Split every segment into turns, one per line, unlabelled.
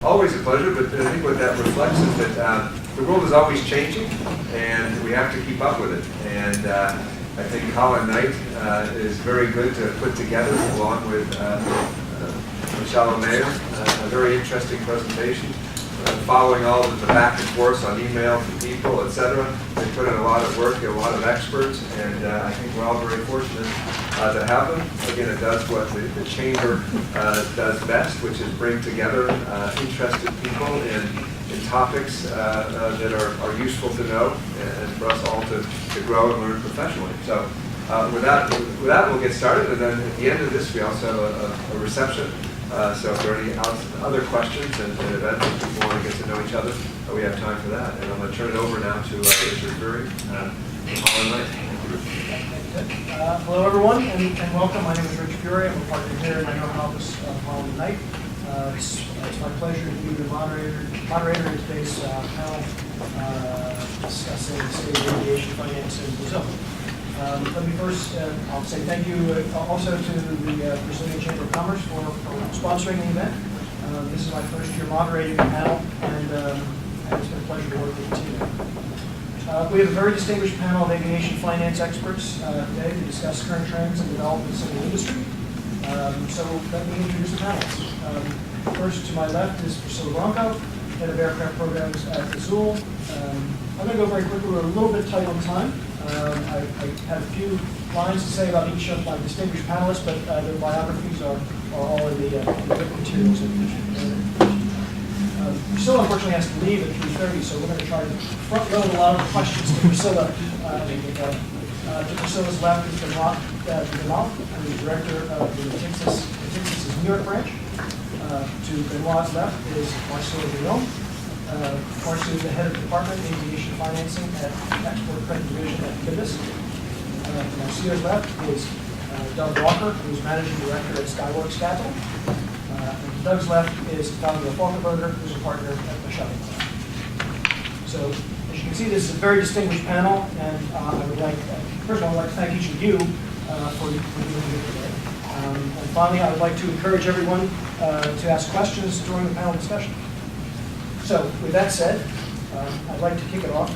Always a pleasure, but I think what that reflects is that the world is always changing, and we have to keep up with it. And I think Holland Knight is very good to put together, along with Machado Meyer, a very interesting presentation. Following all of the back and forth on email to people, etc. They put in a lot of work, a lot of experts, and I think we're all very fortunate to have them. Again, it does what the Chamber does best, which is bring together interested people in topics that are useful to know and for us all to grow and learn professionally. So with that, we'll get started, and then at the end of this, we also have a reception. So if there are any other questions and events that people want to get to know each other, we have time for that. And I'm going to turn it over now to Mr. Furey from Holland Knight.
Hello, everyone, and welcome. My name is Rich Furey. I'm a partner here in my own office of Holland Knight. It's my pleasure to be the moderator of today's panel discussing the state of aviation finance in Brazil. Let me first, I'll say thank you also to the Brazilian Chamber of Commerce for sponsoring the event. This is my first year moderating the panel, and it's been a pleasure to work with the team. We have a very distinguished panel of aviation finance experts today to discuss current trends and developments in the industry. So let me introduce the panelists. First to my left is Priscilla Branco, Head of Aircraft Programs at Azul. I'm going to go very quickly. We're a little bit tight on time. I have a few lines to say about each of my distinguished panelists, but their biographies are all in the written materials that you Priscilla unfortunately has to leave at 3:30, so we're going to try to front-load a lot of questions to Priscilla. To Priscilla's left is Vimal, who is Director of the Natixis New York branch. To Benoist's left is Marcio. Marcio is the Head of Department of Aviation Financing at Export Credit Division at BNDES. Marcio's left is Doug Walker, who is Managing Director at Skyworks Capital. And Doug's left is Fabio Falkenburger, who's a partner at Machado. So, as you can see, this is a very distinguished panel, and I would like, first of all, I'd like to thank each of you for being here today. And finally, I would like to encourage everyone to ask questions during the panel discussion. So, with that said, I'd like to kick it off.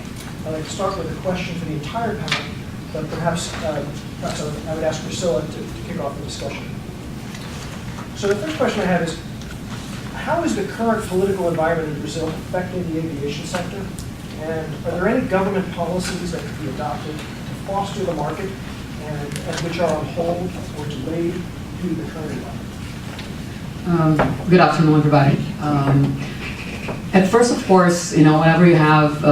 I'd like to start with a question for the entire panel, but perhaps so I would ask Priscilla to kick off the discussion. So the first question I have is, how is the current political environment in Brazil affecting the aviation sector? And are there any government policies that could be adopted to foster the market and which are on hold or delayed due to the current environment?
Good afternoon, everybody. At first, of course, whenever you have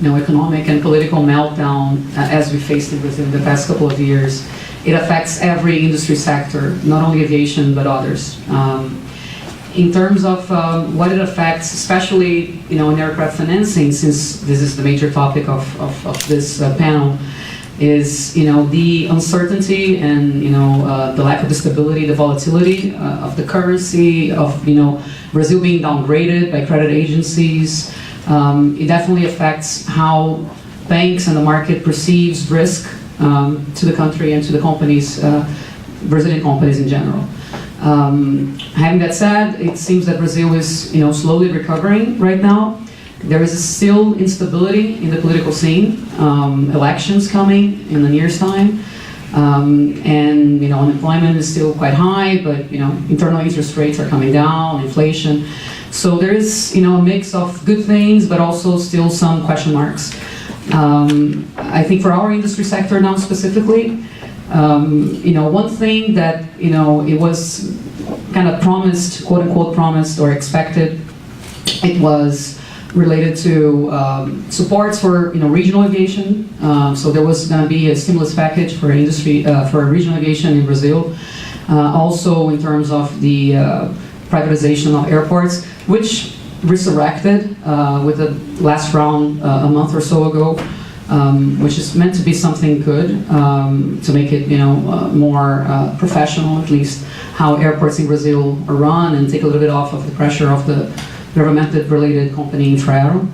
economic and political meltdown, as we faced in Brazil in the past couple of years, it affects every industry sector, not only aviation but others. In terms of what it affects, especially in aircraft financing, since this is the major topic of this panel, is the uncertainty and the lack of stability, the volatility of the currency, of Brazil being downgraded by credit agencies. It definitely affects how banks and the market perceives risk to the country and to the companies, Brazilian companies in general. Having that said, it seems that Brazil is slowly recovering right now. There is still instability in the political scene, elections coming in the nearest time, and unemployment is still quite high, but internal interest rates are coming down, inflation. So there is a mix of good things, but also still some question marks. I think for our industry sector now specifically, one thing that it was kind of promised, quote unquote promised or expected, it was related to supports for regional aviation. So there was going to be a stimulus package for industry for regional aviation in Brazil. Also in terms of the privatization of airports, which resurrected with the last round a month or so ago, which is meant to be something good to make it more professional, at least how airports in Brazil are run, and take a little bit off of the pressure of the government-related company Infraero.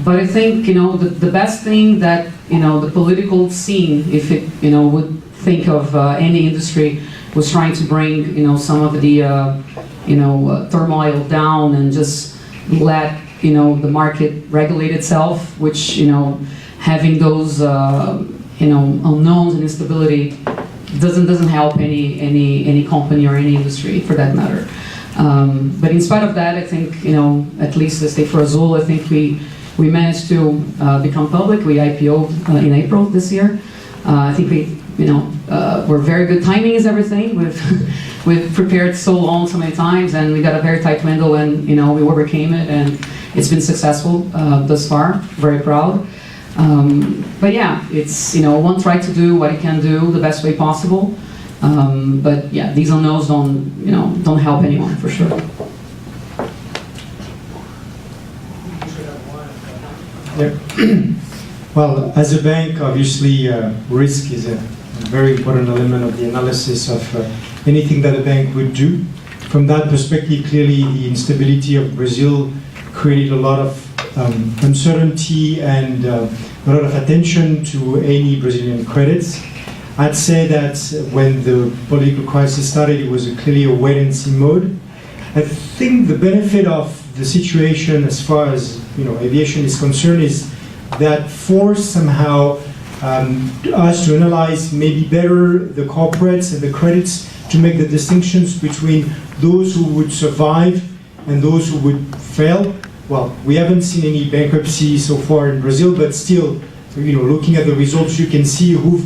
But I think the best thing that the political scene, if it would think of any industry, was trying to bring some of the turmoil down and just let the market regulate itself, which having those unknowns and instability doesn't help any company or any industry for that matter. But in spite of that, I think at least the State for Azul, I think we managed to become public. We IPO'd in April this year. I think we're very good. Timing is everything. We've prepared so long, so many times, and we got a very tight window, and we overcame it, and it's been successful thus far. Very proud. But yeah, it's one try to do what it can do the best way possible. But yeah, these unknowns don't help anyone for sure.
Yeah. Well, as a bank, obviously, risk is a very important element of the analysis of anything that a bank would do. From that perspective, clearly the instability of Brazil created a lot of uncertainty and a lot of attention to any Brazilian credits. I'd say that when the political crisis started, it was clearly a wait-and-see mode. I think the benefit of the situation as far as aviation is concerned is that forced somehow us to analyze maybe better the corporates and the credits to make the distinctions between those who would survive and those who would fail. Well, we haven't seen any bankruptcy so far in Brazil, but still, looking at the results, you can see who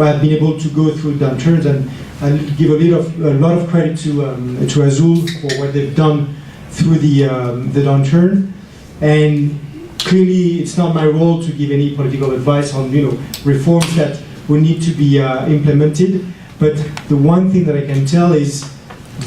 have been able to go through downturns, and I'll give a lot of credit to Azul for what they've done through the downturn. And clearly, it's not my role to give any political advice on reforms that will need to be implemented. But the one thing that I can tell is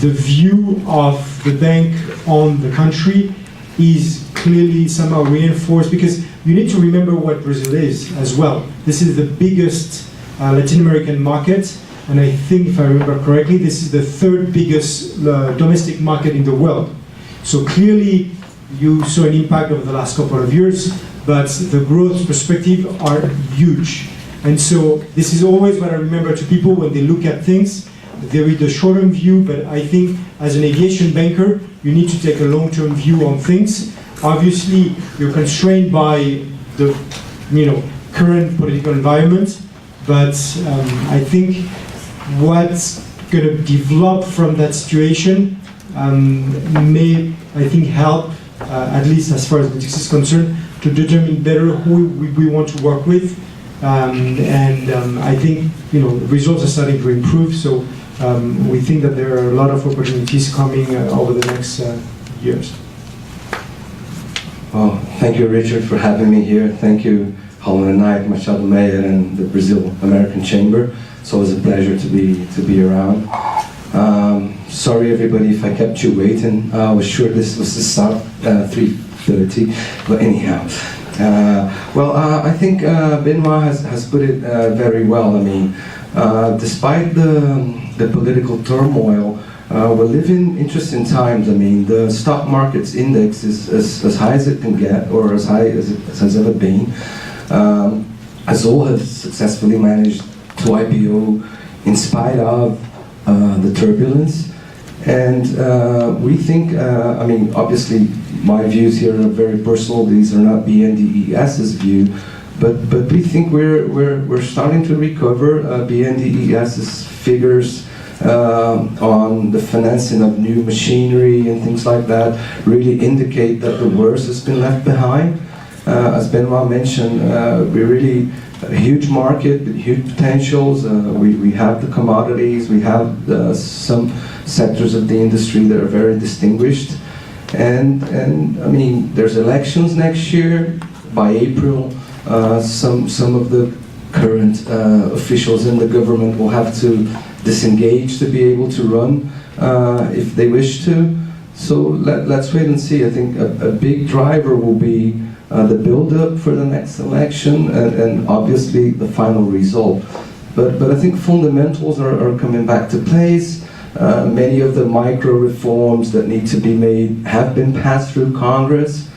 the view of the bank on the country is clearly somehow reinforced, because you need to remember what Brazil is as well. This is the biggest Latin American market, and I think, if I remember correctly, this is the third biggest domestic market in the world. So clearly, you saw an impact over the last couple of years, but the growth perspectives are huge. And so this is always what I remember to people when they look at things. There is the short-term view, but I think as an aviation banker, you need to take a long-term view on things. Obviously, you're constrained by the current political environment, but I think what's going to develop from that situation may, I think, help, at least as far as Natixis is concerned, to determine better who we want to work with. I think results are starting to improve, so we think that there are a lot of opportunities coming over the next years.
Well, thank you, Richard, for having me here. Thank you, Holland and Knight, Machado, Meyer, and the Brazil American Chamber. It's always a pleasure to be around. Sorry, everybody, if I kept you waiting. I was sure this was the start, 3:30, but anyhow. I think Benoist has put it very well. I mean, despite the political turmoil, we're living interesting times. I mean, the stock market's index is as high as it can get, or as high as it has ever been. Azul has successfully managed to IPO in spite of the turbulence. And we think, obviously, my views here are very personal. These are not BNDES's view, but we think we're starting to recover. BNDES's figures on the financing of new machinery and things like that really indicate that the worst has been left behind. As Benoist mentioned, we're really a huge market with huge potentials. We have the commodities, we have some sectors of the industry that are very distinguished. And I mean, there's elections next year. By April, some of the current officials in the government will have to disengage to be able to run if they wish to. So let's wait and see. I think a big driver will be the build-up for the next election and obviously the final result. But I think fundamentals are coming back to place. Many of the micro reforms that need to be made have been passed through Congress,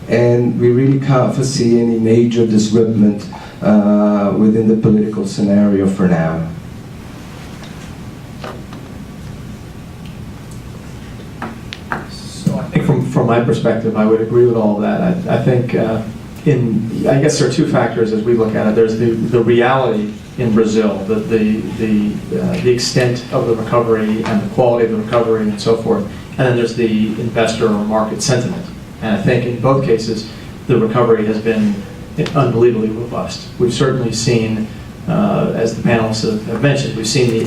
and we really can't foresee any major disruption within the political scenario for now.
from my perspective, I would agree with all of that. I think I guess there are two factors as we look at it. There's the reality in Brazil, the extent of the recovery and the quality of the recovery and so forth, and then there's the investor or market sentiment. And I think in both cases, the recovery has been unbelievably robust. We've certainly seen, as the panelists have mentioned, we've seen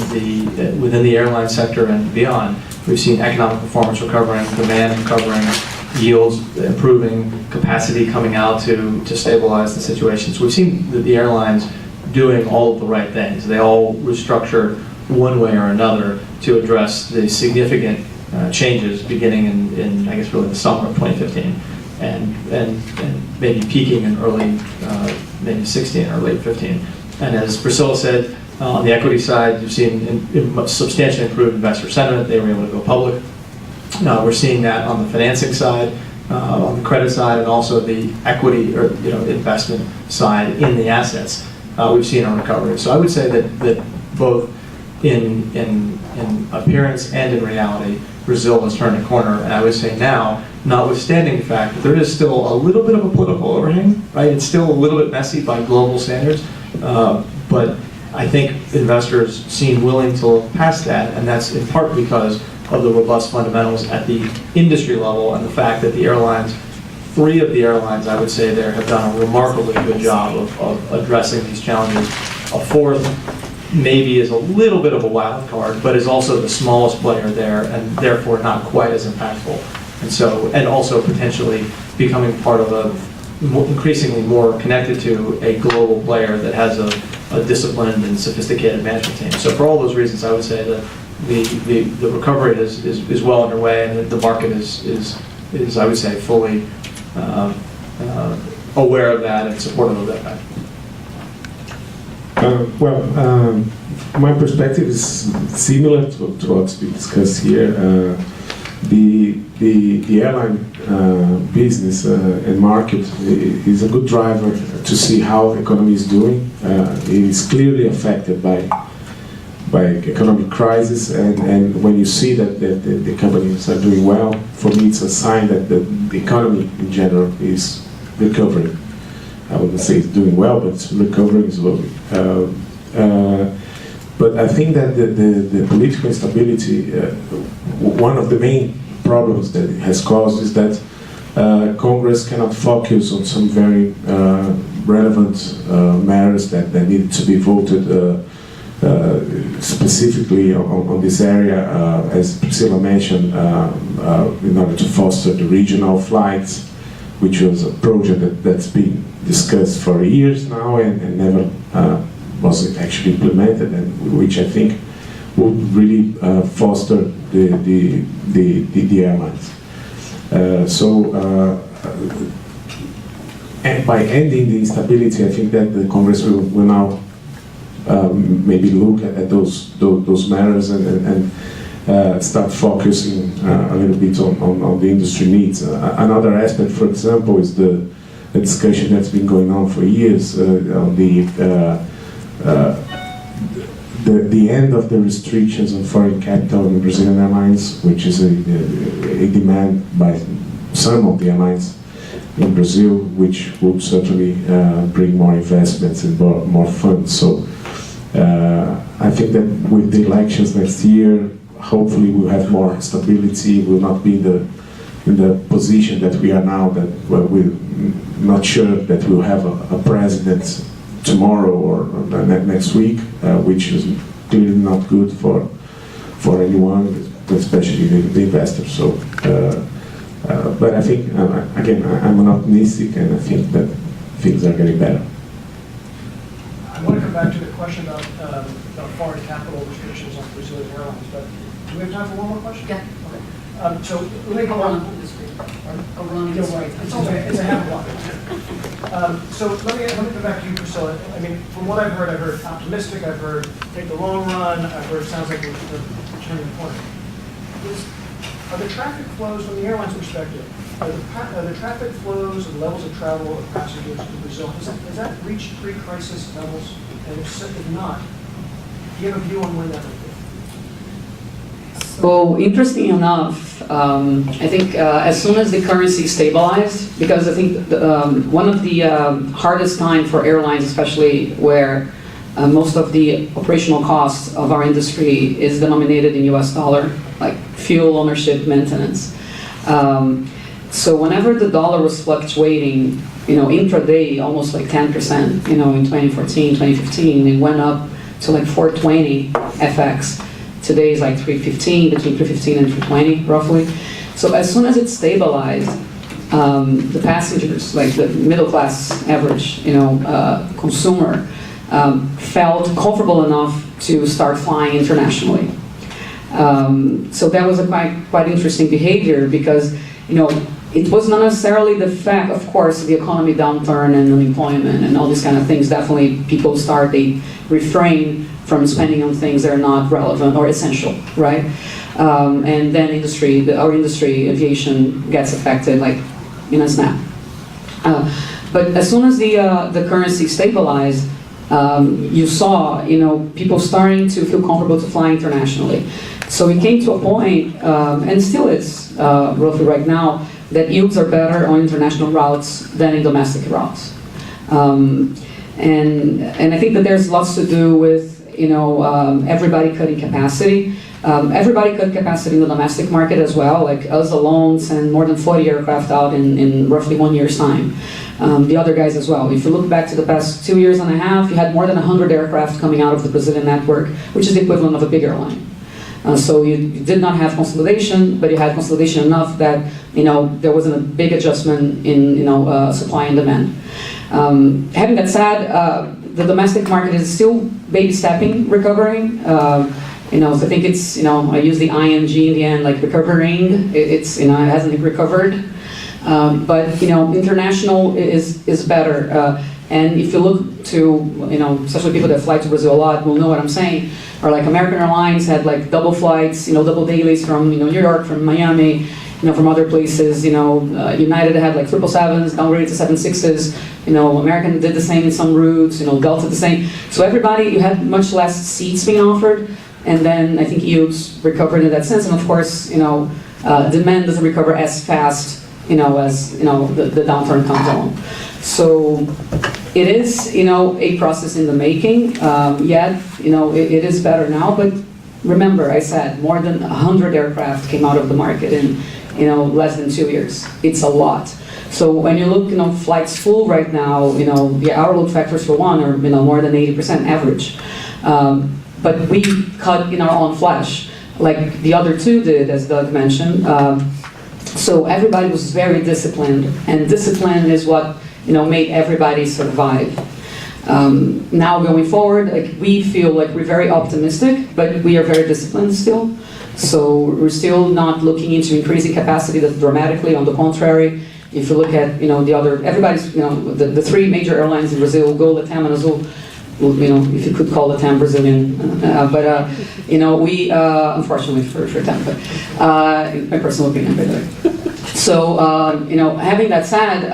within the airline sector and beyond, we've seen economic performance recovering, demand recovering, yields improving, capacity coming out to stabilize the situation. So we've seen the airlines doing all of the right things. They all restructured one way or another to address the significant changes beginning in I guess really the summer of 2015 and maybe peaking in early maybe 16 or late 15. And as Priscilla said, on the equity side, you've seen substantially improved investor sentiment. They were able to go public. We're seeing that on the financing side, on the credit side, and also the equity or investment side in the assets. We've seen a recovery. So I would say that both in appearance and in reality, Brazil has turned a corner. And I would say now, notwithstanding the fact that there is still a little bit of a political overhang, right? It's still a little bit messy by global standards, but I think investors seem willing to look past that, and that's in part because of the robust fundamentals at the industry level and the fact that the airlines, 3 of the airlines, I would say there, have done a remarkably good job of addressing these challenges. A 4th maybe is a little bit of a wild card, but is also the smallest player there and therefore not quite as impactful. And also potentially becoming part of increasingly more connected to a global player that has a disciplined and sophisticated management team. So for all those reasons, I would say that the recovery is well underway, and the market is I would say fully aware of that and supportive of that fact.
My perspective is similar to what's been discussed here. The airline business and market is a good driver to see how the economy is doing. It is clearly affected by economic crisis, and when you see that the companies are doing well, for me it's a sign that the economy in general is recovering. I wouldn't say it's doing well, but it's recovering slowly. But I think that the political instability, one of the main problems that it has caused is that Congress cannot focus on some very relevant matters that needed to be voted specifically on this area, as Priscilla mentioned, in order to foster the regional flights, which was a project that's been discussed for years now and never was actually implemented, and which I think would really foster the airlines. And by ending the instability, I think that the Congress will now maybe look at those matters and start focusing a little bit on the industry needs. Another aspect, for example, is the discussion that's been going on for years on the end of the restrictions on foreign capital in Brazilian airlines, which is a demand by some of the airlines in Brazil, which would certainly bring more investments and more funds. So I think that with the elections next year, hopefully we'll have more stability. We'll not be in the position that we are now, that we're not sure that we'll have a president tomorrow or next week, which is clearly not good for anyone, especially the investors. So, but I think, again, I'm optimistic, and I think that things are getting better.
I want to come back to the question about foreign capital restrictions on Brazilian airlines, but do we have time for one more question?
Yeah.
Okay. So let me go on. It's okay. It's a half block. So let me come back to you, Priscilla. I mean, from what I've heard optimistic. I've heard take the long run. I've heard it sounds like we're turning the corner. Are the traffic flows, from the airline's perspective, are the traffic flows and levels of travel of passengers to Brazil, has that reached pre-crisis levels? And if not, do you have a view on when that will be?
So interesting enough, I think as soon as the currency stabilized, because I think one of the hardest time for airlines, especially where most of the operational costs of our industry is denominated in US dollar, like fuel, ownership, maintenance. So whenever the dollar was fluctuating, intraday, almost like 10%, in 2014, 2015, it went up to like 420 FX. Today is like 315, between 315 and 320, roughly. So as soon as it stabilized, the passengers, like the middle class average, consumer, felt comfortable enough to start flying internationally. So that was a quite interesting behavior because, it was not necessarily the fact, of course, the economy downturn and unemployment and all these kind of things. Definitely people they refrain from spending on things that are not relevant or essential, right? And then our industry, aviation, gets affected like in a snap. But as soon as the currency stabilized, you saw, people starting to feel comfortable to fly internationally. So it came to a point, and still is roughly right now, that yields are better on international routes than in domestic routes. And I think that there's lots to do with, everybody cutting capacity. Everybody cut capacity in the domestic market as well, like us alone send more than 40 aircraft out in roughly 1 year's time. The other guys as well. If you look back to the past 2 years and a half, you had more than 100 aircraft coming out of the Brazilian network, which is the equivalent of a big airline. So you did not have consolidation, but you had consolidation enough that there wasn't a big adjustment in supply and demand. Having that said, the domestic market is still baby stepping, recovering. So I think it's I use the ing in the end, like recovering. It hasn't recovered, but international is better. And if you look to, especially people that fly to Brazil a lot will know what I'm saying, or like American Airlines had like double flights, double dailies from, New York, from Miami, from other places, United had like 777s, downgraded to 76s, American did the same in some routes, Delta the same. So everybody, you had much less seats being offered, and then I think yields recovered in that sense, and of course, demand doesn't recover as fast, as, the downturn comes along. So it is, a process in the making, yet, it is better now, but remember, I said, more than 100 aircraft came out of the market in, less than 2 years. It's a lot. So when you look, flights full right now, our load factors for one are, more than 80% average. But we cut in our own flesh, like the other two did, as Doug mentioned. So everybody was very disciplined, and discipline is what made everybody survive. Now going forward, we feel like we're very optimistic, but we are very disciplined still. So we're still not looking into increasing capacity that dramatically. On the contrary, if you look at the other, everybody's the three major airlines in Brazil, Gol, Latam, and Azul. If you could call Latam Brazilian, but we unfortunately for Latam, but in my personal opinion, by the way. So having that said,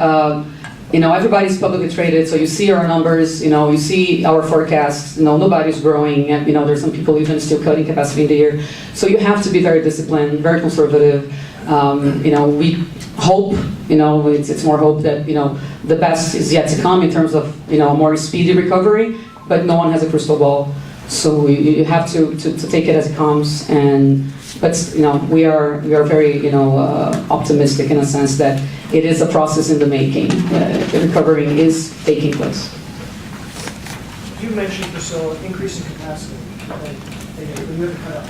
everybody's publicly traded, so you see our numbers, you see our forecasts, nobody's growing, and there's some people even still cutting capacity in the year. So you have to be very disciplined, very conservative. We hope, it's more hope that, the best is yet to come in terms of, a more speedy recovery, but no one has a crystal ball. So you have to take it as it comes, but we are very optimistic in a sense that it is a process in the making. The recovery is taking place.
You mentioned, Priscilla, increasing capacity.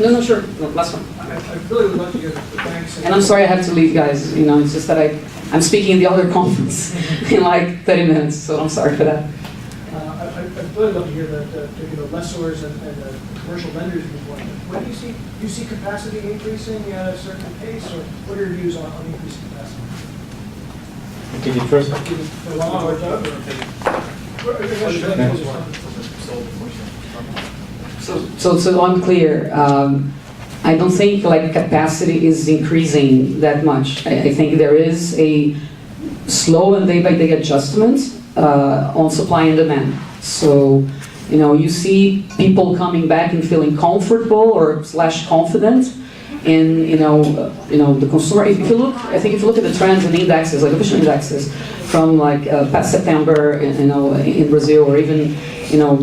No, sure. No, last one.
I really would love to hear the banks.
And I'm sorry I have to leave, guys. It's just that I'm speaking in the other conference in like 30 minutes, so I'm sorry for that.
I'd really love to hear the lessors and the commercial vendors before. When do you see capacity increasing at a certain pace, or what are your views on increasing capacity?
Take it first.
So I'm clear. I don't think capacity is increasing that much. I think there is a slow and day-by-day adjustment on supply and demand. So, you see people coming back and feeling comfortable or / confident. in the consumer. If you look, I think if you look at the trends and indexes, like official indexes, from like past September, in Brazil, or even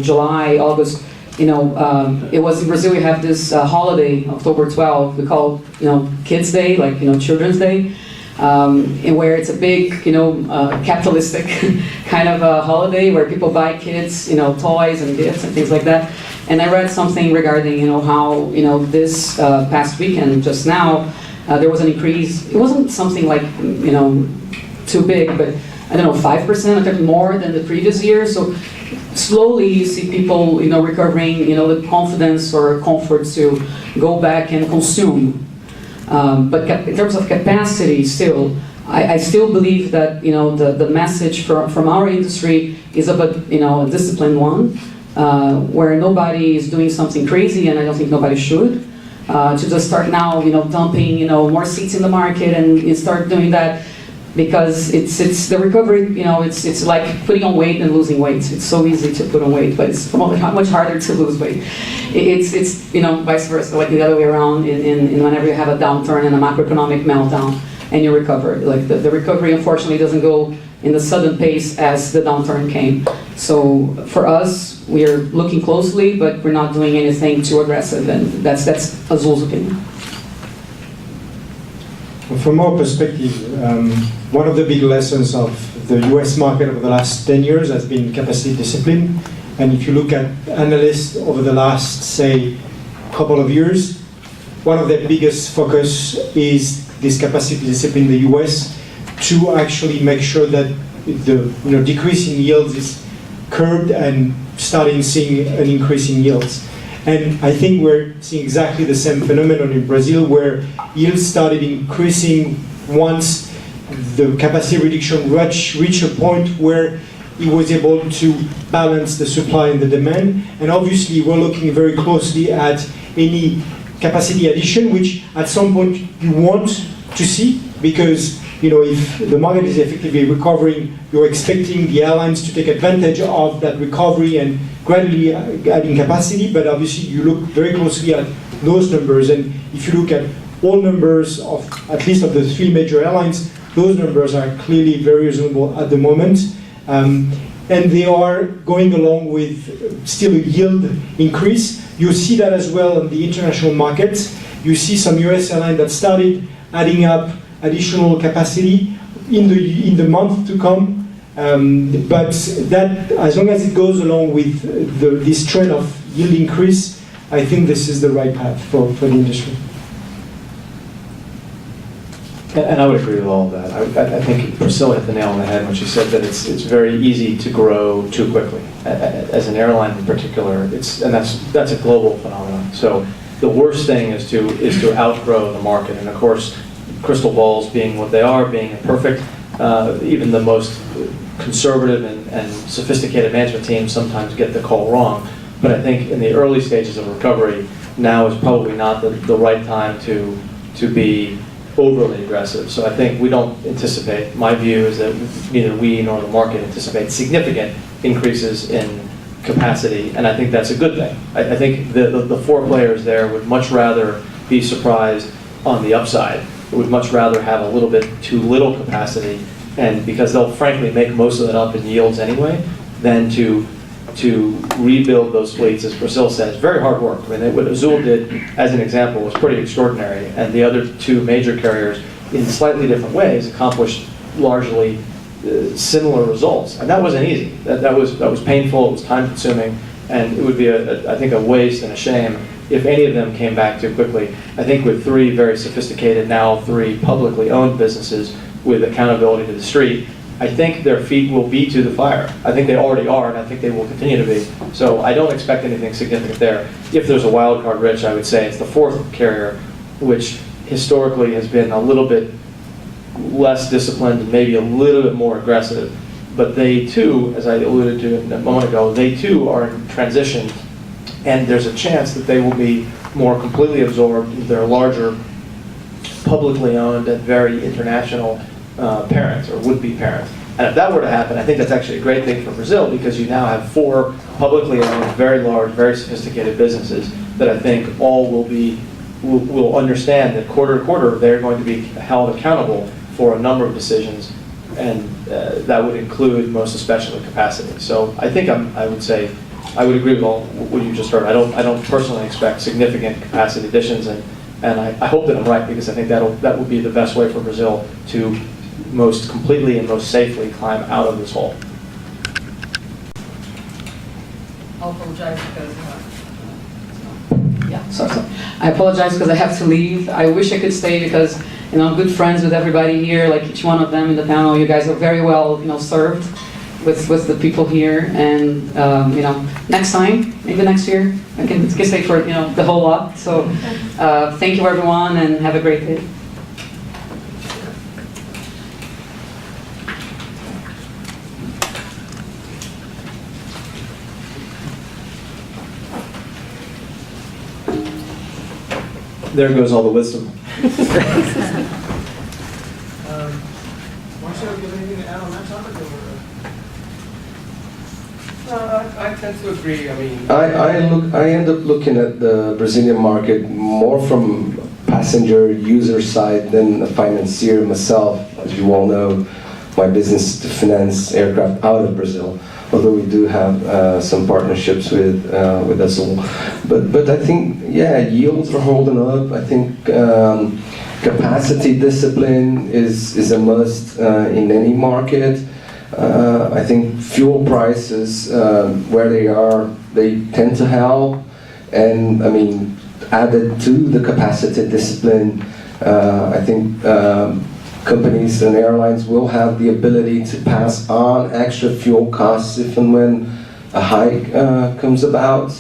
July, August. It was in Brazil. We have this holiday, October 12th. We call Kids Day, like Children's Day, and where it's a big capitalistic kind of a holiday where people buy kids toys and gifts and things like that. And I read something regarding how this past weekend, just now, there was an increase. It wasn't something like too big, but I don't know, 5%, I think more than the previous year. So slowly you see people recovering the confidence or comfort to go back and consume. But in terms of capacity, still, I still believe that the message from our industry is about a disciplined one, where nobody is doing something crazy, and I don't think nobody should. To just start now, dumping more seats in the market and start doing that, because it's the recovery. It's like putting on weight and losing weight. It's so easy to put on weight, but it's much harder to lose weight. It's vice versa, like the other way around. In whenever you have a downturn and a macroeconomic meltdown, and you recover, like the recovery unfortunately doesn't go in the sudden pace as the downturn came. So for us, we are looking closely, but we're not doing anything too aggressive, and that's Azul's opinion.
From our perspective, one of the big lessons of the US market over the last 10 years has been capacity discipline. And if you look at analysts over the last, say, couple of years, one of their biggest focus is this capacity discipline in the US to actually make sure that the decrease in yields is curbed and starting seeing an increase in yields. And I think we're seeing exactly the same phenomenon in Brazil, where yields started increasing once the capacity reduction reached a point where it was able to balance the supply and the demand. And obviously, we're looking very closely at any capacity addition, which at some point you want to see, because if the market is effectively recovering, you're expecting the airlines to take advantage of that recovery and gradually adding capacity. But obviously, you look very closely at those numbers, and if you look at all numbers of at least of the three major airlines, those numbers are clearly very reasonable at the moment, and they are going along with still a yield increase. You see that as well in the international markets. You see some US airlines that started adding up additional capacity in the month to come, but that, as long as it goes along with this trend of yield increase, I think this is the right path for the industry.
And I would agree with all of that. I think Priscilla hit the nail on the head when she said that it's very easy to grow too quickly. As an airline in particular, that's a global phenomenon. So the worst thing is to outgrow the market. And of course, crystal balls being what they are, being imperfect, even the most conservative and sophisticated management teams sometimes get the call wrong. But I think in the early stages of recovery, now is probably not the right time to be overly aggressive. So I think we don't anticipate, my view is that neither we nor the market anticipate significant increases in capacity, and I think that's a good thing. I think the four players there would much rather be surprised on the upside. Would much rather have a little bit too little capacity, and because they'll frankly make most of that up in yields anyway, than to rebuild those fleets, as Priscilla says, very hard work. I mean, what Azul did, as an example, was pretty extraordinary, and the other two major carriers, in slightly different ways, accomplished largely similar results, and that wasn't easy. That was painful. It was time-consuming, and it would be I think a waste and a shame if any of them came back too quickly. I think with three very sophisticated, now three publicly owned businesses with accountability to the street, I think their feet will be to the fire. I think they already are, and I think they will continue to be. So I don't expect anything significant there. If there's a wild card, Rich, I would say it's the fourth carrier, which historically has been a little bit less disciplined and maybe a little bit more aggressive. But they too, as I alluded to a moment ago, they too are in transition, and there's a chance that they will be more completely absorbed into their larger, publicly owned and very international parents or would-be parents. And if that were to happen, I think that's actually a great thing for Brazil, because you now have four publicly owned, very large, very sophisticated businesses that I think all will be will understand that quarter to quarter, they're going to be held accountable for a number of decisions, and that would include most especially capacity. So I think I would say, I would agree with all what you just heard. I don't personally expect significant capacity additions, and I hope that I'm right, because I think that will be the best way for Brazil to most completely and most safely climb out of this hole.
I'll apologize because, I apologize because I have to leave. I wish I could stay because, I'm good friends with everybody here, like each one of them in the panel. You guys are very well, served with the people here. And, next time, maybe next year, I can stay for, the whole lot. So thank you, everyone, and have a great day.
There goes all the wisdom.
Marcio, do you have anything to add on that topic?
I tend to agree. I mean,
I end up looking at the Brazilian market more from passenger user side than a financier myself. As you all know, my business is to finance aircraft out of Brazil, although we do have some partnerships with Azul. But I think, yields are holding up. I think capacity discipline is a must in any market. I think fuel prices, where they are, they tend to help. And I mean, added to the capacity discipline, I think companies and airlines will have the ability to pass on extra fuel costs if and when a hike comes about.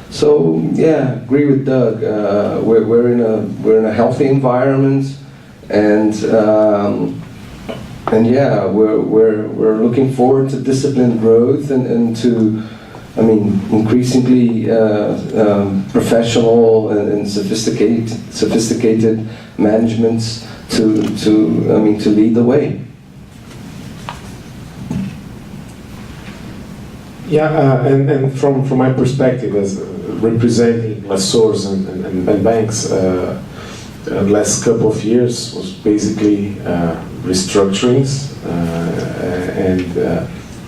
So agree with Doug. We're in a healthy environment, and we're looking forward to disciplined growth and to, increasingly professional and sophisticated managements to lead the way.
And from my perspective as representing lessors and banks, the last couple of years was basically restructurings, and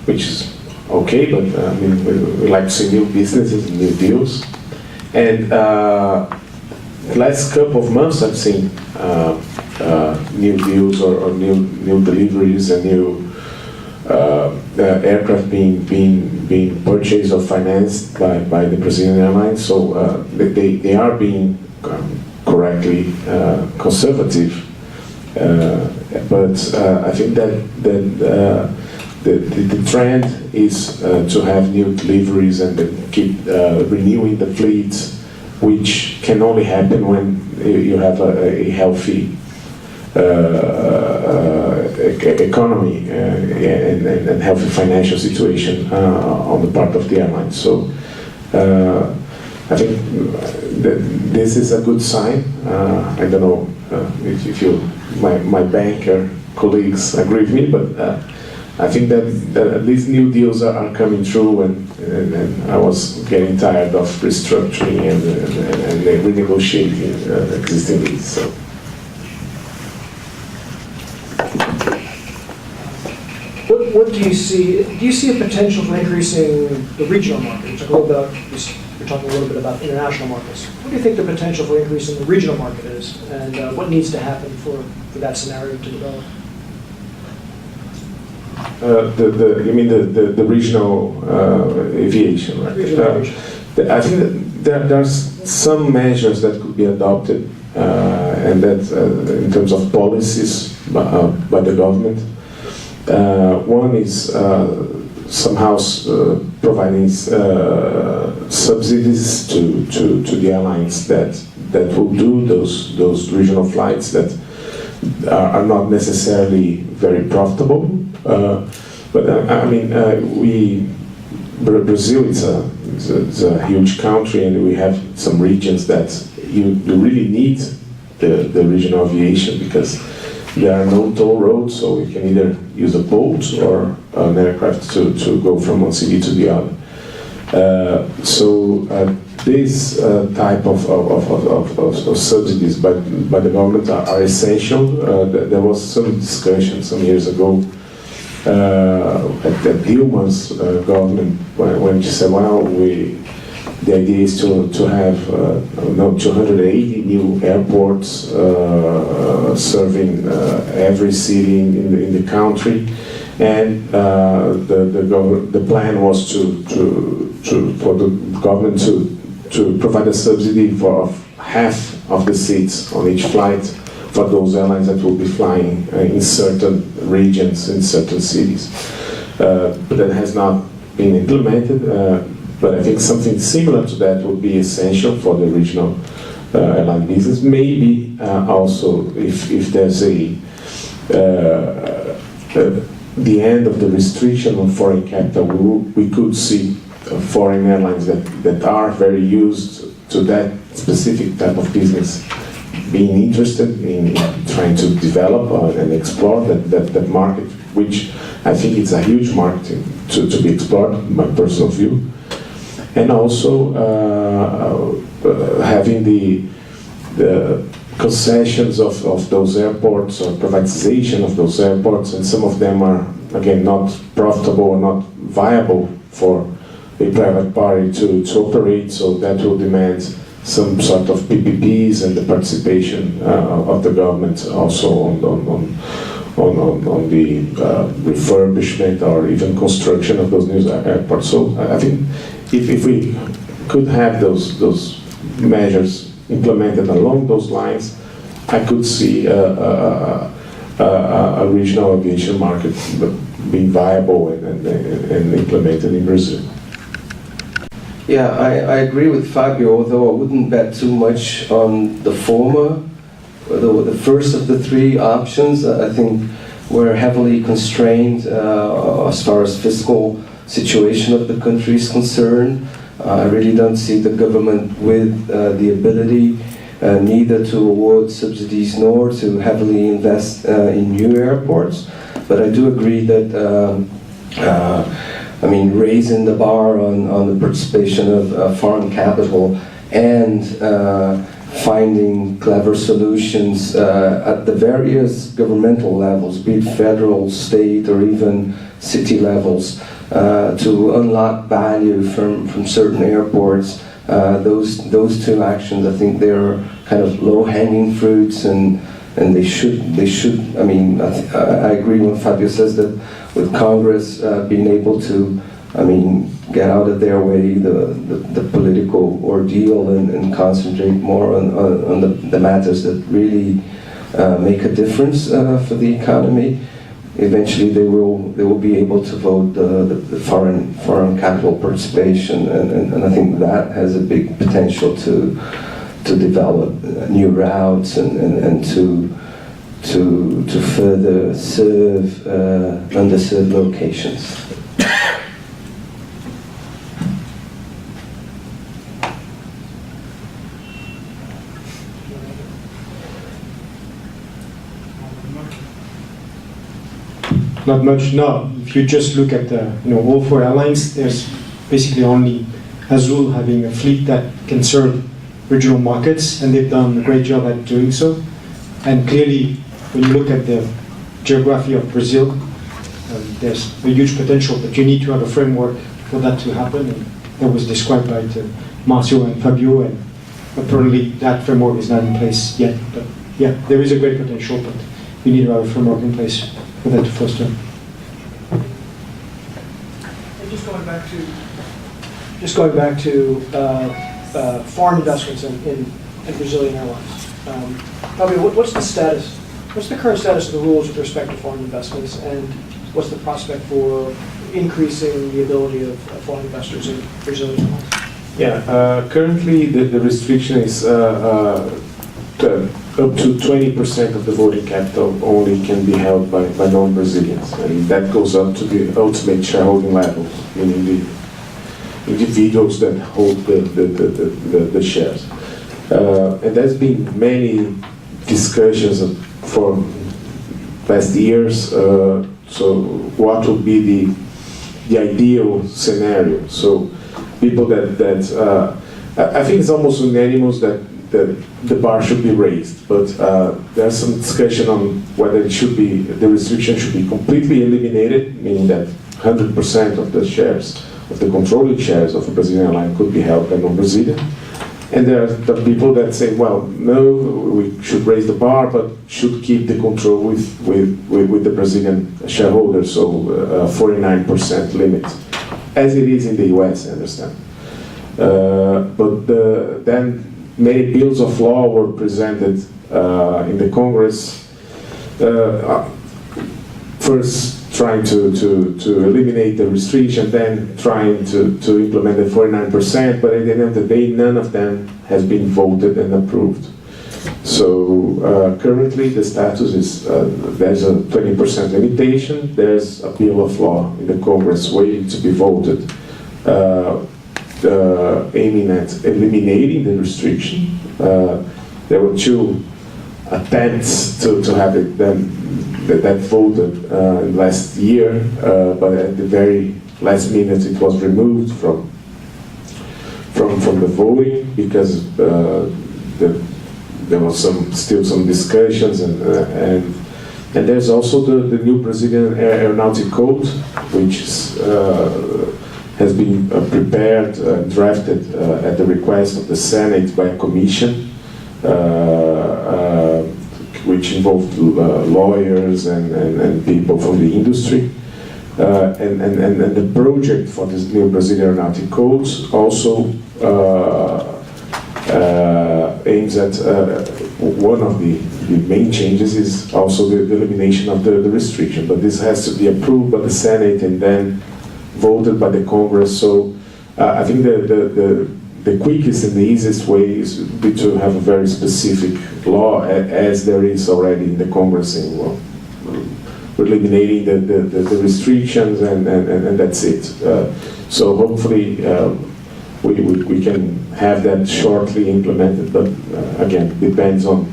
which is okay, but we like to see new businesses, new deals. And the last couple of months I've seen new deals or new deliveries and new aircraft being purchased or financed by the Brazilian airlines. So they are being correctly conservative, but I think that the trend is to have new deliveries and keep renewing the fleet, which can only happen when you have a healthy economy and healthy financial situation on the part of the airline. So I think that this is a good sign. I don't know if my banker colleagues agree with me, but I think that these new deals are coming through, and I was getting tired of restructuring and renegotiating existing deals. So.
What do you see? Do you see a potential for increasing the regional market? You're talking a little bit about international markets. What do you think the potential for increasing the regional market is, and what needs to happen for that scenario to develop?
You mean the regional aviation, right?
Regional aviation.
I think that there's some measures that could be adopted, and that in terms of policies by the government. One is somehow providing subsidies to the airlines that will do those regional flights that are not necessarily very profitable. But Brazil is a huge country, and we have some regions that you really need the regional aviation, because there are no toll roads, so you can either use a boat or an aircraft to go from one city to the other. So this type of subsidies by the government are essential. There was some discussion some years ago at Dilma's government when she said, well, the idea is to have 280 new airports serving every city in the country, and the plan was for the government to provide a subsidy for half of the seats on each flight for those airlines that will be flying in certain regions, in certain cities. But that has not been implemented. But I think something similar to that would be essential for the regional airline business. Maybe also if there's the end of the restriction on foreign capital, we could see foreign airlines that are very used to that specific type of business being interested in trying to develop and explore that market, which I think it's a huge market to be explored, my personal view. And also having the concessions of those airports or privatization of those airports, and some of them are, again, not profitable or not viable for a private party to operate, so that will demand some sort of PPPs and the participation of the government also on the refurbishment or even construction of those new airports. So I think if we could have those measures implemented along those lines, I could see a regional aviation market being viable and implemented in Brazil.
Yeah, I agree with Fabio, although I wouldn't bet too much on the former. The first of the three options, I think we're heavily constrained as far as fiscal situation of the country is concerned. I really don't see the government with the ability neither to award subsidies nor to heavily invest in new airports. But I do agree that raising the bar on the participation of foreign capital and finding clever solutions at the various governmental levels, be it federal, state, or even city levels, to unlock value from certain airports. Those two actions, I think they're kind of low-hanging fruits, and they should. I mean, I agree when Fabio says that with Congress being able to, get out of their way the political ordeal and concentrate more on the matters that really make a difference for the economy. Eventually, they will be able to vote the foreign capital participation, and I think that has a big potential to develop new routes and to further serve underserved locations.
Not much, no. If you just look at all four airlines, there's basically only Azul having a fleet that can serve regional markets, and they've done a great job at doing so. And clearly, when you look at the geography of Brazil, there's a huge potential, but you need to have a framework for that to happen. And that was described by Marcio and Fabio, and apparently that framework is not in place yet. But yeah, there is a great potential, but you need to have a framework in place for that to foster.
And just going back to foreign investments in Brazilian airlines. Fabio, what's the status? What's the current status of the rules with respect to foreign investments, and what's the prospect for increasing the ability of foreign investors in Brazilian airlines?
Yeah, currently the restriction is up to 20% of the voting capital only can be held by non-Brazilians, and that goes up to the ultimate shareholding level, meaning the individuals that hold the shares. And there's been many discussions for past years. So what would be the ideal scenario? So people that I think it's almost unanimous that the bar should be raised, but there's some discussion on whether it should be, the restriction should be completely eliminated, meaning that 100% of the shares, of the controlling shares of a Brazilian airline could be held by non-Brazilian. And there are the people that say, well, no, we should raise the bar, but should keep the control with the Brazilian shareholders, so 49% limit, as it is in the US, I understand. But then many bills of law were presented in the Congress, first trying to eliminate the restriction, then trying to implement the 49%, but at the end of the day, none of them has been voted and approved. So currently the status is there's a 20% limitation, there's a bill of law in the Congress waiting to be voted, aiming at eliminating the restriction. There were two attempts to have it then that voted last year, but at the very last minute it was removed from the voting because there was still some discussions and there's also the new Brazilian Aeronautic Code, which has been prepared, drafted at the request of the Senate by a commission, which involved lawyers and people from the industry. And the project for this new Brazilian Aeronautic Code also aims at one of the main changes is also the elimination of the restriction, but this has to be approved by the Senate and then voted by the Congress. So I think the quickest and the easiest way is to have a very specific law, as there is already in the Congress, saying, well, we're eliminating the restrictions and that's it. So hopefully we can have that shortly implemented, but again, depends on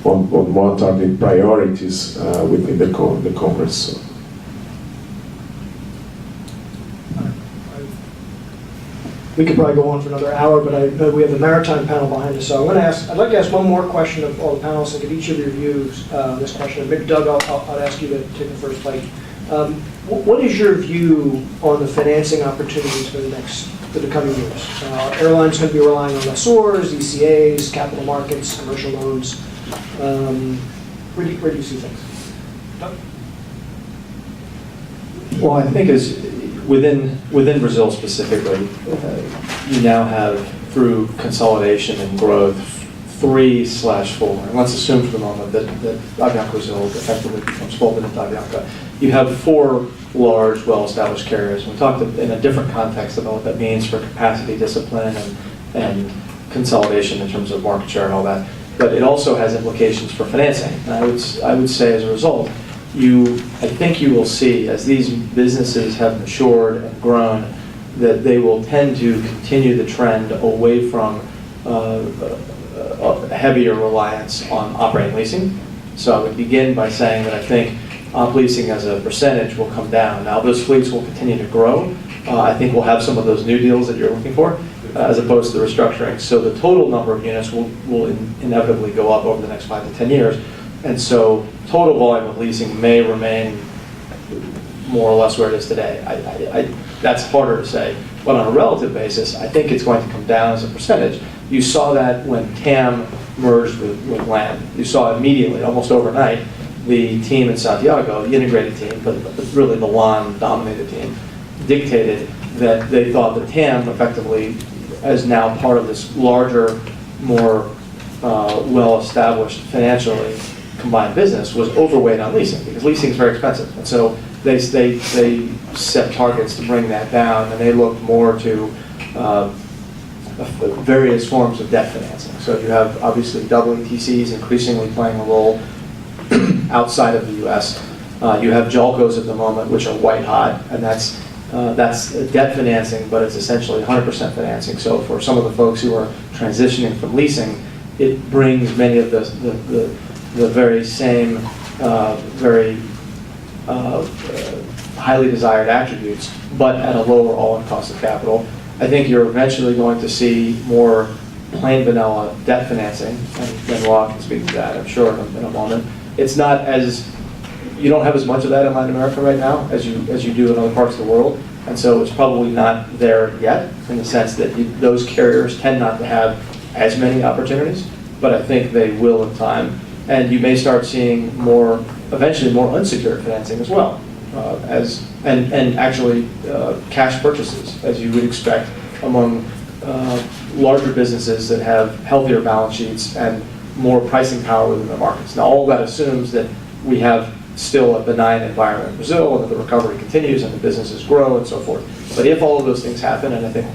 what are the priorities within the Congress. So.
We could probably go on for another hour, but I know we have a maritime panel behind us, so I'd like to ask one more question of all the panelists and get each of your views this question. Maybe Doug, I'll ask you to take the first bite. What is your view on the financing opportunities for the coming years? Airlines going to be relying on lessors, ECAs, capital markets, commercial loans. Where do you see things? Doug?
Well, I think within Brazil specifically, you now have, through consolidation and growth, 3/4, and let's assume for the moment that Avianca Brazil effectively becomes folded into Avianca. You have 4 large, well-established carriers. We talked in a different context about what that means for capacity discipline and consolidation in terms of market share and all that. But it also has implications for financing. And I would say as a result, I think you will see, as these businesses have matured and grown, that they will tend to continue the trend away from a heavier reliance on operating leasing. So I would begin by saying that I think op leasing as a percentage will come down. Now those fleets will continue to grow. I think we'll have some of those new deals that you're looking for, as opposed to the restructuring. So the total number of units will inevitably go up over the next 5 to 10 years. And so total volume of leasing may remain more or less where it is today. That's harder to say. But on a relative basis, I think it's going to come down as a percentage. You saw that when TAM merged with LAM. You saw immediately, almost overnight, the team in Santiago, the integrated team, but really the LAM-dominated team, dictated that they thought that TAM effectively, as now part of this larger, more well-established financially combined business, was overweight on leasing, because leasing is very expensive. And so they set targets to bring that down, and they looked more to various forms of debt financing. So you have obviously WTCs increasingly playing a role outside of the US. You have JOLCOs at the moment, which are white hot, and that's debt financing, but it's essentially 100% financing. So for some of the folks who are transitioning from leasing, it brings many of the very same, very highly desired attributes, but at a lower all-in cost of capital. I think you're eventually going to see more plain vanilla debt financing, and Benoist can speak to that, I'm sure, in a moment. It's not as, you don't have as much of that in Latin America right now as you do in other parts of the world, and so it's probably not there yet, in the sense that those carriers tend not to have as many opportunities, but I think they will in time. And you may start seeing eventually more unsecured financing as well, and actually cash purchases, as you would expect among larger businesses that have healthier balance sheets and more pricing power within their markets. Now, all that assumes that we have still a benign environment in Brazil, and that the recovery continues and the businesses grow and so forth. But if all of those things happen, and I think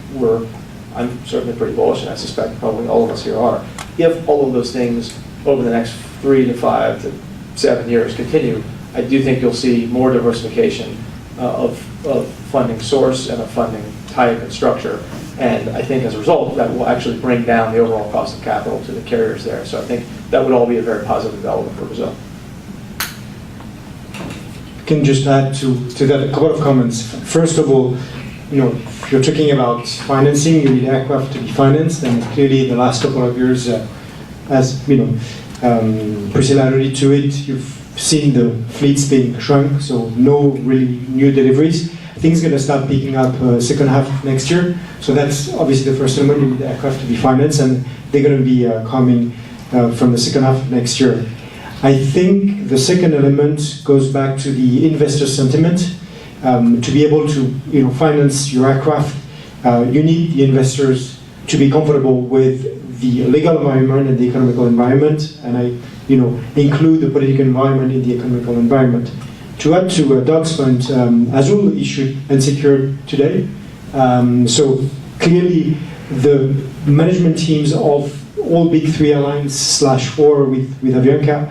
I'm certainly pretty bullish, and I suspect probably all of us here are, if all of those things over the next 3 to 5 to 7 years continue, I do think you'll see more diversification of funding source and of funding type and structure. And I think as a result, that will actually bring down the overall cost of capital to the carriers there. So I think that would all be a very positive development for Brazil.
Can just add to that a couple of comments. First of all, if you're talking about financing, you need aircraft to be financed, and clearly the last couple of years, as Priscilla alluded to it, you've seen the fleets being shrunk, so no really new deliveries. Things are going to start picking up second half of next year, so that's obviously the first element. You need the aircraft to be financed, and they're going to be coming from the second half of next year. I think the second element goes back to the investor sentiment. To be able to finance your aircraft, you need the investors to be comfortable with the legal environment and the economical environment, and I include the political environment in the economical environment. To add to Doug's point, Azul issued unsecured today, so clearly the management teams of all big 3 airlines /4 with Avianca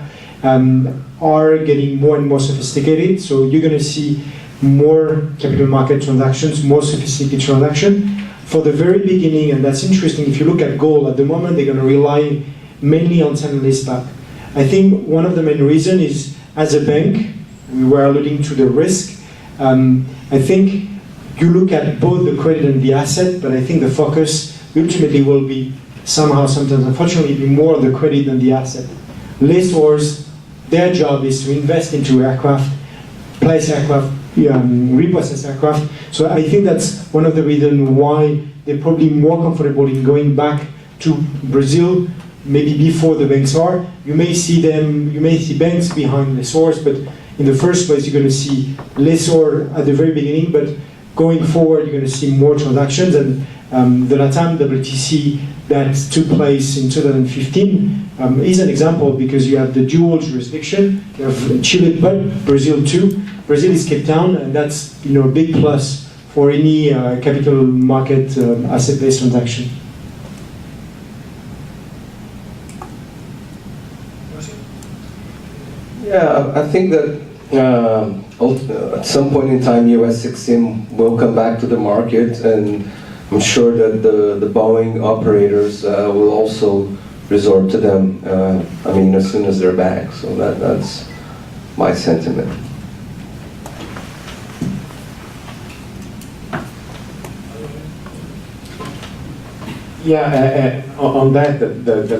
are getting more and more sophisticated, so you're going to see more capital market transactions, more sophisticated transactions. For the very beginning, and that's interesting, if you look at gold, at the moment they're going to rely mainly on sale and leaseback. I think one of the main reasons is, as a bank, we were alluding to the risk. I think you look at both the credit and the asset, but I think the focus ultimately will be somehow, sometimes unfortunately, be more on the credit than the asset. Lessors, their job is to invest into aircraft, place aircraft, repossess aircraft. So I think that's one of the reasons why they're probably more comfortable in going back to Brazil, maybe before the banks are. You may see banks behind lessors, but in the first place, you're going to see lessor at the very beginning, but going forward, you're going to see more transactions. And the LATAM WTC that took place in 2015 is an example, because you have the dual jurisdiction. You have Chile, but Brazil too. Brazil is Cape Town, and that's a big plus for any capital market asset-based transaction.
Yeah, I think that at some point in time, US 16 will come back to the market, and I'm sure that the Boeing operators will also resort to them, as soon as they're back. So that's my sentiment.
Yeah, on that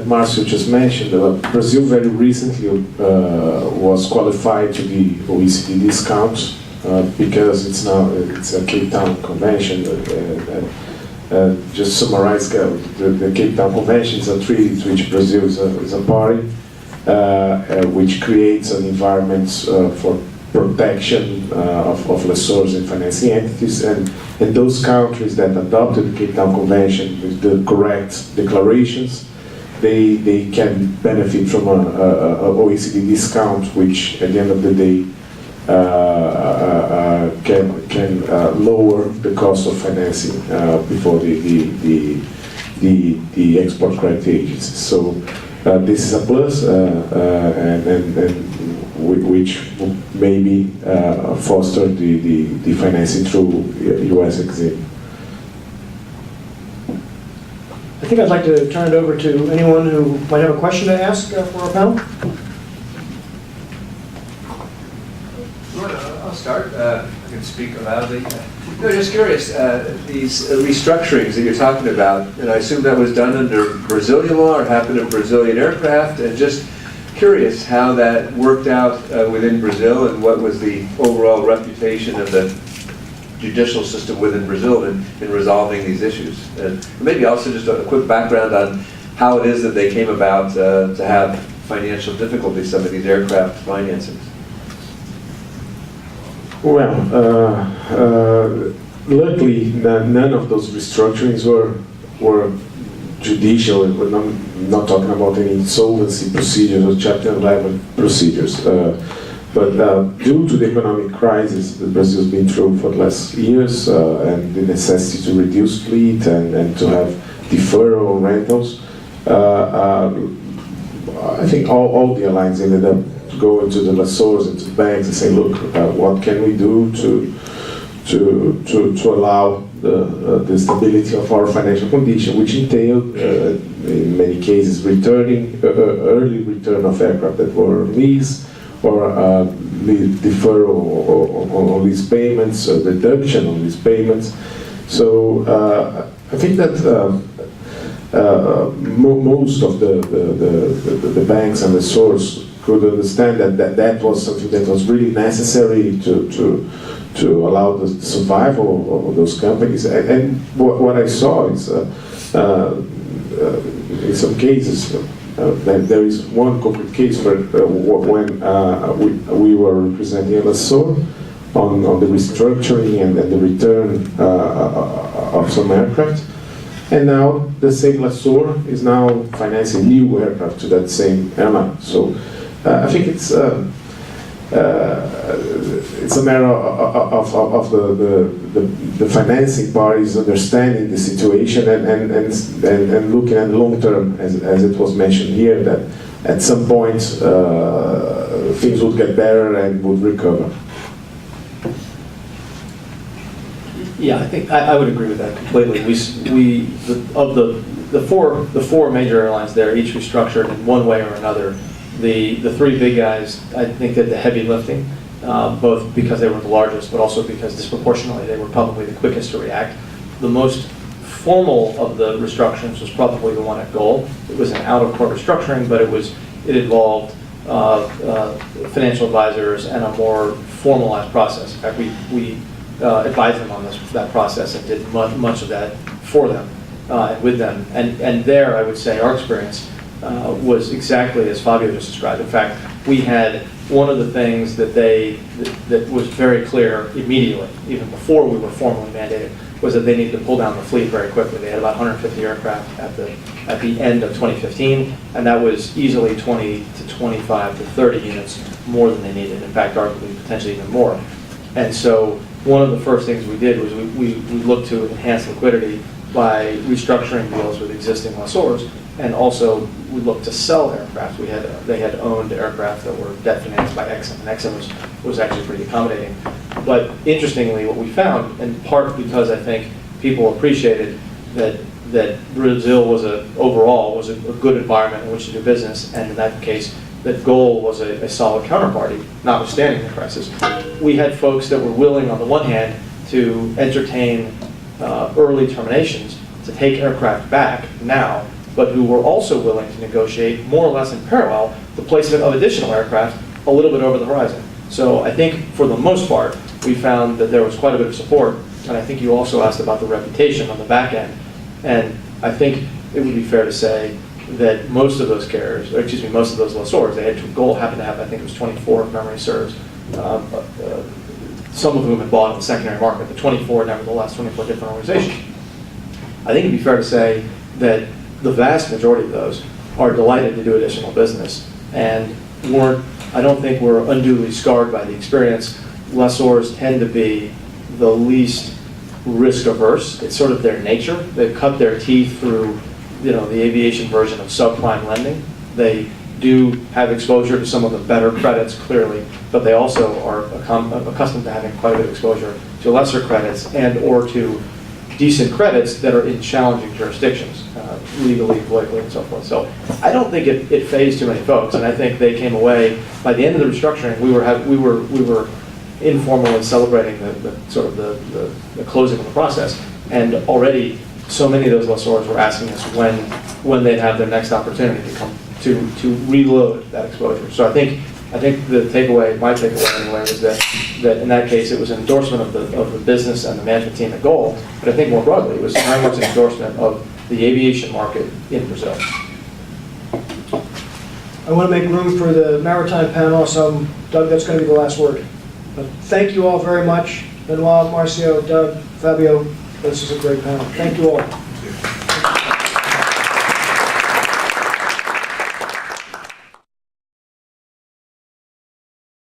Marcio just mentioned, Brazil very recently was qualified to the OECD discount because it's a Cape Town convention. Just summarize the Cape Town Convention is a treaty to which Brazil is a party, which creates an environment for protection of lessors and financing entities, and those countries that adopted the Cape Town Convention with the correct declarations, they can benefit from a OECD discount, which at the end of the day can lower the cost of financing before the export credit agencies. So this is a plus, and which will maybe foster the financing through US Exim.
I think I'd like to turn it over to anyone who might have a question to ask for our panel.
I'll start. I can speak loudly. No, just curious, these restructurings that you're talking about, and I assume that was done under Brazilian law or happened in Brazilian aircraft, and just curious how that worked out within Brazil and what was the overall reputation of the judicial system within Brazil in resolving these issues. And maybe also just a quick background on how it is that they came about to have financial difficulties, some of these aircraft financings.
Well, luckily, none of those restructurings were judicial. We're not talking about any insolvency procedures or Chapter 11 procedures. But due to the economic crisis that Brazil's been through for the last years and the necessity to reduce fleet and to have deferral rentals, I think all the airlines ended up going to the lessors and to the banks and say, look, what can we do to allow the stability of our financial condition, which entailed, in many cases, early return of aircraft that were leased, or deferral on lease payments, reduction on lease payments. So I think that most of the banks and the source could understand that was something that was really necessary to allow the survival of those companies. And what I saw is, in some cases, there is one concrete case where when we were representing a lessor on the restructuring and the return of some aircraft. And now the same lessor is now financing new aircraft to that same airline. So I think it's a matter of the financing parties understanding the situation and looking at the long term, as it was mentioned here, that at some point things would get better and would recover.
Yeah, I think I would agree with that completely. Of the four major airlines there, each restructured in one way or another. The three big guys, I think, did the heavy lifting, both because they were the largest, but also because disproportionately they were probably the quickest to react. The most formal of the restructurings was probably the one at GOL. It was an out-of-court restructuring, but it involved financial advisors and a more formalized process. In fact, we advised them on that process and did much of that for them and with them. And there, I would say, our experience was exactly as Fabio just described. In fact, we had one of the things that was very clear immediately, even before we were formally mandated, was that they needed to pull down the fleet very quickly. They had about 150 aircraft at the end of 2015, and that was easily 20 to 25 to 30 units more than they needed. In fact, arguably potentially even more. And so one of the first things we did was we looked to enhance liquidity by restructuring deals with existing lessors, and also we looked to sell aircraft. They had owned aircraft that were debt financed by Exim, and Exim was actually pretty accommodating. But interestingly, what we found, in part because I think people appreciated that Brazil overall was a good environment in which to do business, and in that case, that GOL was a solid counterparty, notwithstanding the crisis. We had folks that were willing, on the one hand, to entertain early terminations, to take aircraft back now, but who were also willing to negotiate, more or less in parallel, the placement of additional aircraft a little bit over the horizon. So I think, for the most part, we found that there was quite a bit of support, and I think you also asked about the reputation on the back end. And I think it would be fair to say that most of those carriers, or excuse me, most of those lessors, GOL happened to have, I think it was 24, if memory serves, some of whom had bought in the secondary market, but 24 nevertheless, 24 different organizations. I think it'd be fair to say that the vast majority of those are delighted to do additional business and I don't think we're unduly scarred by the experience. Lessors tend to be the least risk averse. It's sort of their nature. They've cut their teeth through the aviation version of subprime lending. They do have exposure to some of the better credits, clearly, but they also are accustomed to having quite a bit of exposure to lesser credits and or to decent credits that are in challenging jurisdictions, legally, politically, and so forth. So I don't think it fazed too many folks, and I think they came away, by the end of the restructuring, we were informally celebrating the sort of the closing of the process. And already, so many of those lessors were asking us when they'd have their next opportunity to come to reload that exposure. So I think the takeaway, my takeaway anyway, was that in that case it was an endorsement of the business and the management team at Gold, but I think more broadly it was very much an endorsement of the aviation market in Brazil.
I want to make room for the maritime panel, so Doug, that's going to be the last word. But thank you all very much. Benoist, Marcio, Doug, Fabio, this is a great panel. Thank you all.